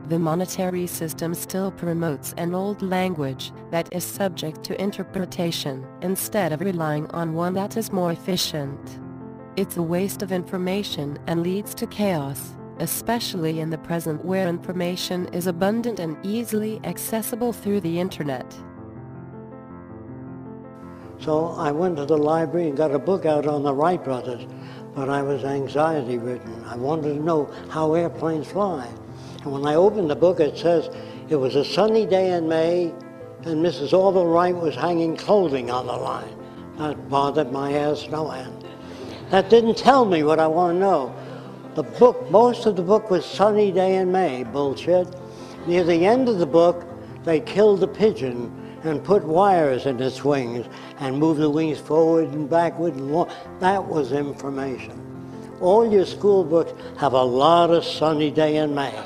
The monetary system still promotes an old language that is subject to interpretation instead of relying on one that is more efficient. It's a waste of information and leads to chaos, especially in the present where information is abundant and easily accessible through the internet. So I went to the library and got a book out on the Wright brothers, but I was anxiety-ridden. I wanted to know how airplanes fly. And when I opened the book, it says it was a sunny day in May and Mrs. Orville Wright was hanging clothing on the line. That bothered my ass no end. That didn't tell me what I want to know. The book, most of the book was sunny day in May, bullshit. Near the end of the book, they killed the pigeon and put wires in its wings and moved the wings forward and backward and long. That was information. All your school books have a lot of sunny day in May.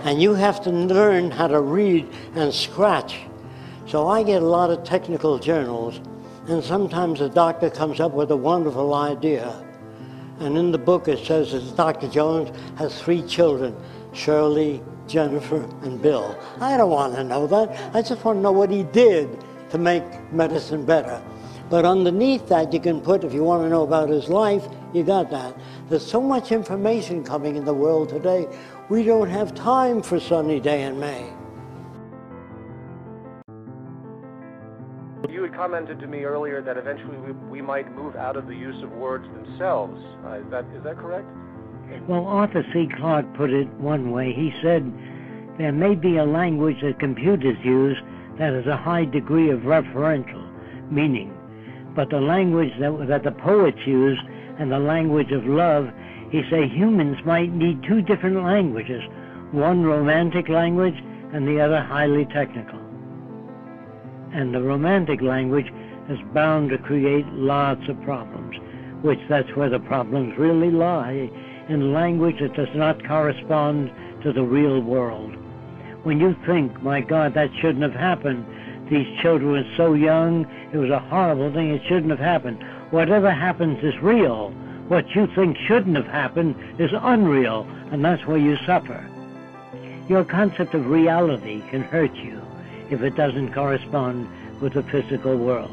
And you have to learn how to read and scratch. So I get a lot of technical journals, and sometimes a doctor comes up with a wonderful idea. And in the book it says that Dr. Jones has 3 children, Shirley, Jennifer, and Bill. I don't want to know that. I just want to know what he did to make medicine better. But underneath that you can put, if you want to know about his life, you got that. There's so much information coming in the world today, we don't have time for sunny day in May. You had commented to me earlier that eventually we might move out of the use of words themselves. Is that correct? Well, Arthur C. Clarke put it one way. He said, there may be a language that computers use that has a high degree of referential meaning, but the language that the poets use and the language of love, he said humans might need 2 different languages, one romantic language and the other highly technical. And the romantic language is bound to create lots of problems, which that's where the problems really lie, in language that does not correspond to the real world. When you think, my God, that shouldn't have happened, these children were so young, it was a horrible thing, it shouldn't have happened. Whatever happens is real. What you think shouldn't have happened is unreal, and that's where you suffer. Your concept of reality can hurt you if it doesn't correspond with the physical world.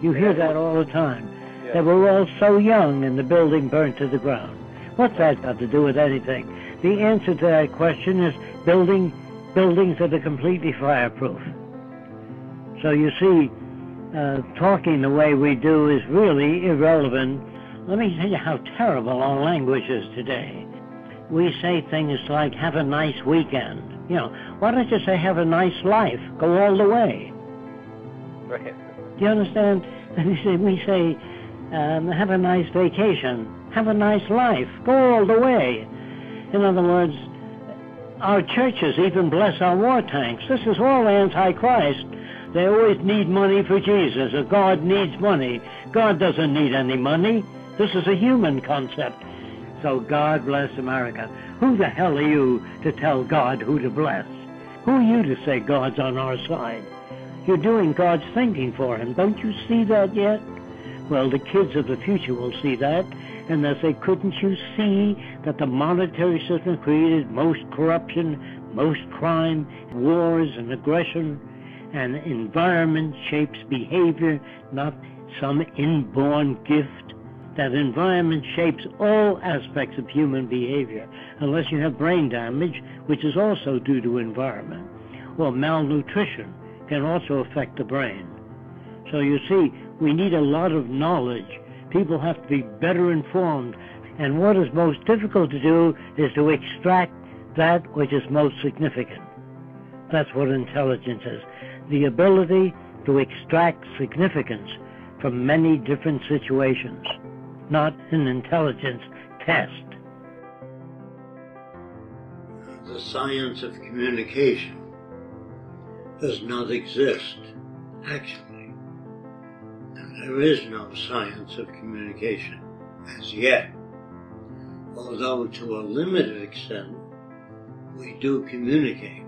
You hear that all the time. They were all so young and the building burned to the ground. What's that got to do with anything? The answer to that question is buildings that are completely fireproof. So you see, talking the way we do is really irrelevant. Let me tell you how terrible our language is today. We say things like, have a nice weekend. You know, why don't you say, have a nice life? Go all the way. Right. Do you understand? We say, have a nice vacation. Have a nice life. Go all the way. In other words, our churches even bless our war tanks. This is all anti-Christ. They always need money for Jesus, or God needs money. God doesn't need any money. This is a human concept. So God bless America. Who the hell are you to tell God who to bless? Who are you to say God's on our side? You're doing God's thinking for him. Don't you see that yet? Well, the kids of the future will see that, and they'll say, couldn't you see that the monetary system created most corruption, most crime, wars and aggression, and environment shapes behavior, not some inborn gift? That environment shapes all aspects of human behavior, unless you have brain damage, which is also due to environment. Or malnutrition can also affect the brain. So you see, we need a lot of knowledge. People have to be better informed. And what is most difficult to do is to extract that which is most significant. That's what intelligence is. The ability to extract significance from many different situations, not an intelligence test. The science of communication does not exist, actually. There is no science of communication as yet, although to a limited extent we do communicate.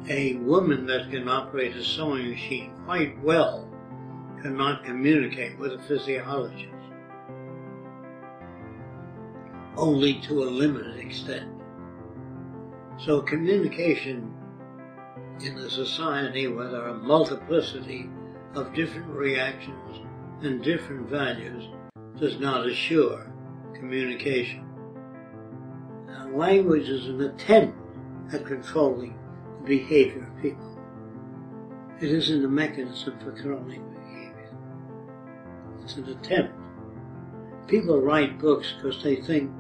A woman that can operate a sewing machine quite well cannot communicate with a physiologist, only to a limited extent. So communication in a society where there are a multiplicity of different reactions and different values does not assure communication. Language is an attempt at controlling the behavior of people. It isn't a mechanism for controlling behavior. It's an attempt. People write books because they think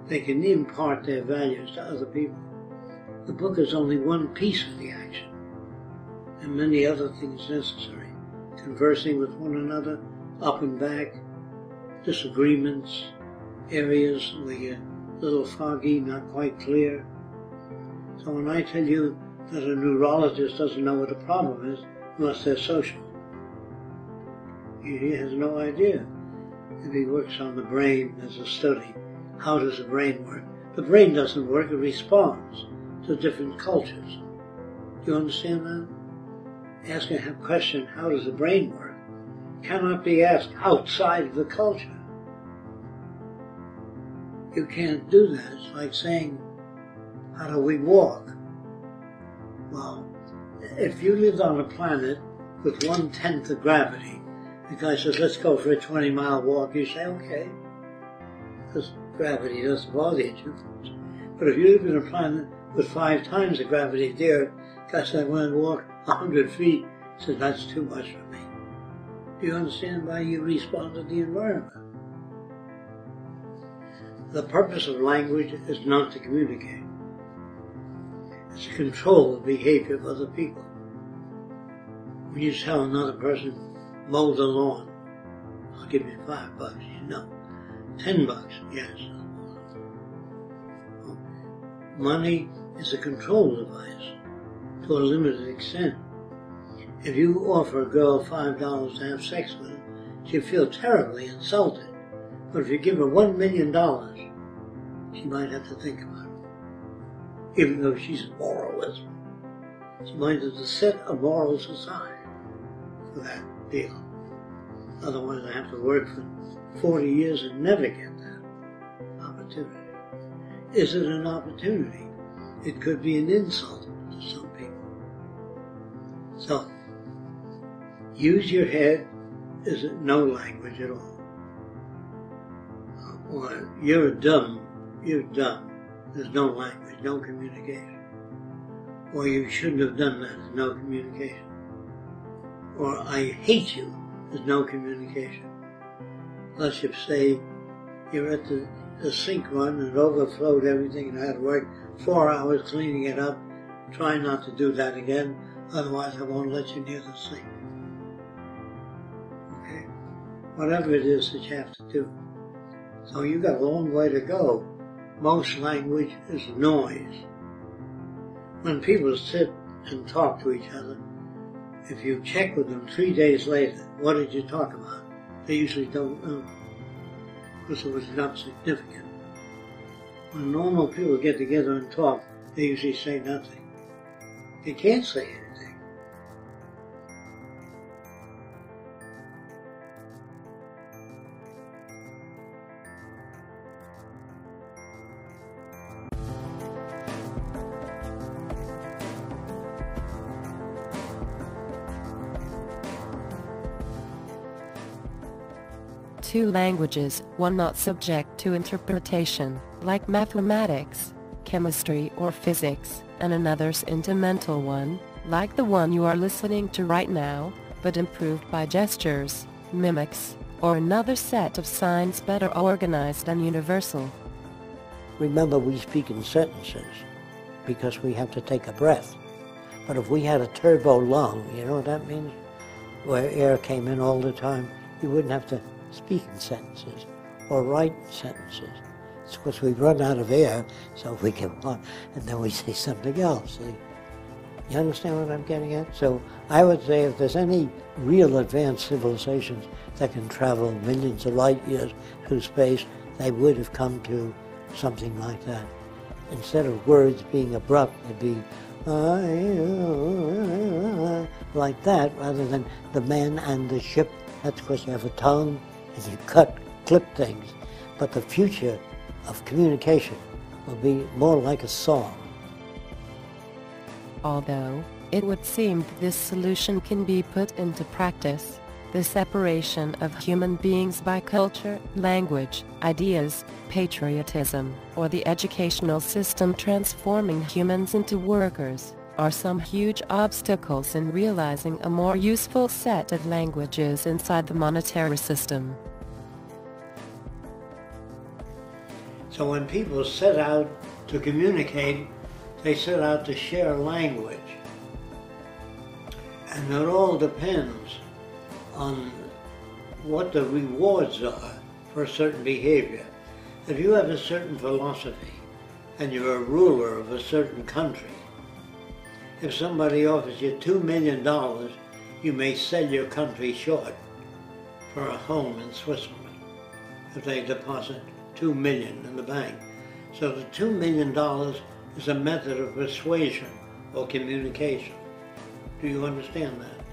they can impart their values to other people. The book is only one piece of the action, and many other things necessary. Conversing with one another, up and back, disagreements, areas where you're a little foggy, not quite clear. So when I tell you that a neurologist doesn't know what a problem is unless they're social, he has no idea. If he works on the brain as a study, how does the brain work? The brain doesn't work, it responds to different cultures. Do you understand that? Asking a question, how does the brain work, cannot be asked outside of the culture. You can't do that. It's like saying, how do we walk? Well, if you lived on a planet with 1/10 of gravity, the guy says, let's go for a 20-mile walk, you say, okay, because gravity doesn't bother you too much. But if you live in a planet with 5 times the gravity of the Earth, the guy said, I want to walk 100 feet, he said, that's too much for me. Do you understand why you respond to the environment? The purpose of language is not to communicate. It's to control the behavior of other people. When you tell another person, mow the lawn, I'll give you $5, you know. $10, yes. Money is a control device to a limited extent. If you offer a girl $5 to have sex with her, she'll feel terribly insulted. But if you give her $1 million, she might have to think about it. Even though she's a moralist, she might have to set a morals aside for that deal. Otherwise I have to work for 40 years and never get that opportunity. Is it an opportunity? It could be an insult to some people. So, use your head is no language at all. Or you're dumb. There's no language, no communication. Or you shouldn't have done that, there's no communication. Or I hate you, there's no communication. Unless you say you're at the sink run and it overflowed everything and I had to work 4 hours cleaning it up. Try not to do that again, otherwise I won't let you near the sink. Okay? Whatever it is that you have to do. So you've got a long way to go. Most language is noise. When people sit and talk to each other, if you check with them 3 days later, what did you talk about? They usually don't know, because it was not significant. When normal people get together and talk, they usually say nothing. They can't say anything. Two languages, one not subject to interpretation, like mathematics, chemistry or physics, and another sentimental one, like the one you are listening to right now, but improved by gestures, mimics, or another set of signs better organized and universal. Remember, we speak in sentences because we have to take a breath. But if we had a turbo lung, you know what that means? Where air came in all the time, you wouldn't have to speak in sentences or write sentences. It's because we run out of air, so we can and then we say something else. See? You understand what I'm getting at? So I would say if there's any real advanced civilizations that can travel millions of light years through space, they would have come to something like that. Instead of words being abrupt, it'd be like that, rather than the man and the ship. That's because you have a tongue and you clip things. But the future of communication will be more like a song. Although, it would seem that this solution can be put into practice, the separation of human beings by culture, language, ideas, patriotism, or the educational system transforming humans into workers, are some huge obstacles in realizing a more useful set of languages inside the monetary system. So when people set out to communicate, they set out to share language. And it all depends on what the rewards are for a certain behavior. If you have a certain philosophy and you're a ruler of a certain country, if somebody offers you $2 million, you may sell your country short for a home in Switzerland if they deposit $2 million in the bank. So the $2 million is a method of persuasion or communication. Do you understand that?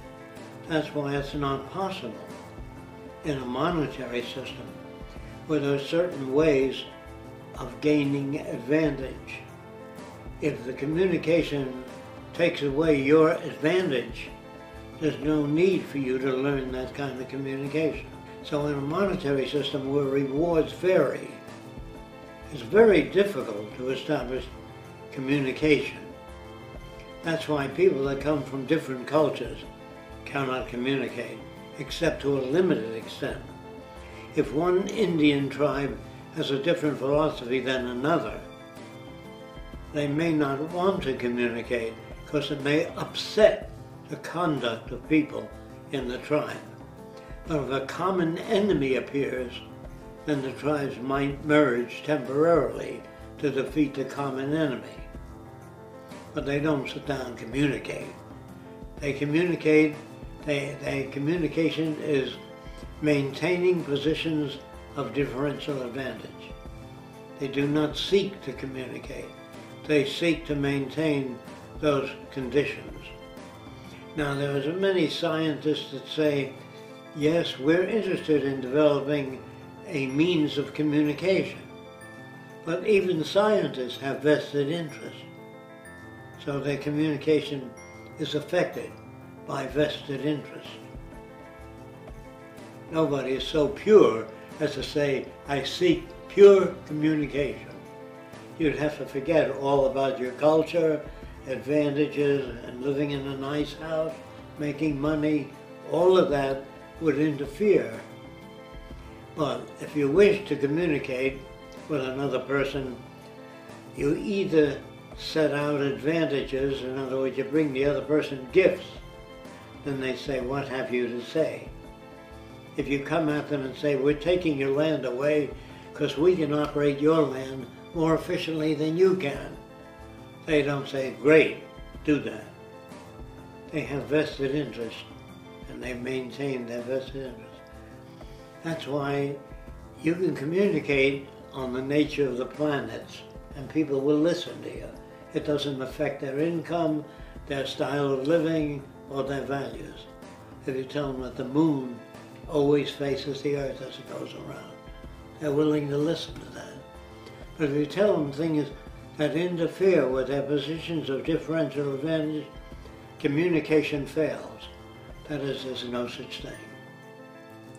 That's why it's not possible in a monetary system where there are certain ways of gaining advantage. If the communication takes away your advantage, there's no need for you to learn that kind of communication. So in a monetary system where rewards vary, it's very difficult to establish communication. That's why people that come from different cultures cannot communicate, except to a limited extent. If one Indian tribe has a different philosophy than another, they may not want to communicate because it may upset the conduct of people in the tribe. But if a common enemy appears, then the tribes might merge temporarily to defeat the common enemy. But they don't sit down and communicate. They communicate, communication is maintaining positions of differential advantage. They do not seek to communicate. They seek to maintain those conditions. Now there are many scientists that say, yes, we're interested in developing a means of communication. But even scientists have vested interest. So their communication is affected by vested interest. Nobody is so pure as to say, I seek pure communication. You'd have to forget all about your culture, advantages, and living in a nice house, making money. All of that would interfere. But if you wish to communicate with another person, you either set out advantages, in other words, you bring the other person gifts, then they say, what have you to say? If you come at them and say, we're taking your land away because we can operate your land more efficiently than you can, they don't say, great, do that. They have vested interest, and they maintain their vested interest. That's why you can communicate on the nature of the planets, and people will listen to you. It doesn't affect their income, their style of living, or their values. If you tell them that the moon always faces the earth as it goes around, they're willing to listen to that. But if you tell them things that interfere with their positions of differential advantage, communication fails. That is, there's no such thing.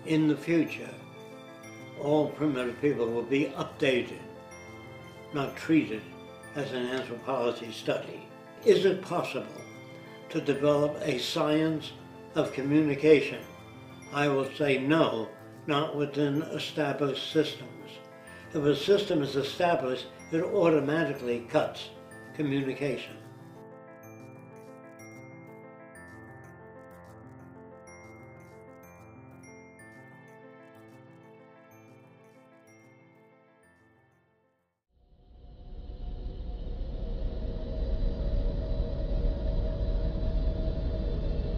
In the future, all primitive people will be updated, not treated as an anthropology study. Is it possible to develop a science of communication? I will say no, not within established systems. If a system is established, it automatically cuts communication.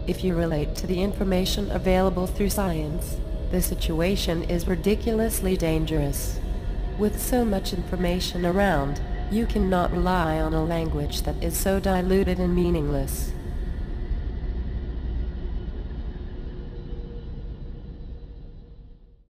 If you relate to the information available through science, the situation is ridiculously dangerous. With so much information around, you cannot rely on a language that is so diluted and meaningless.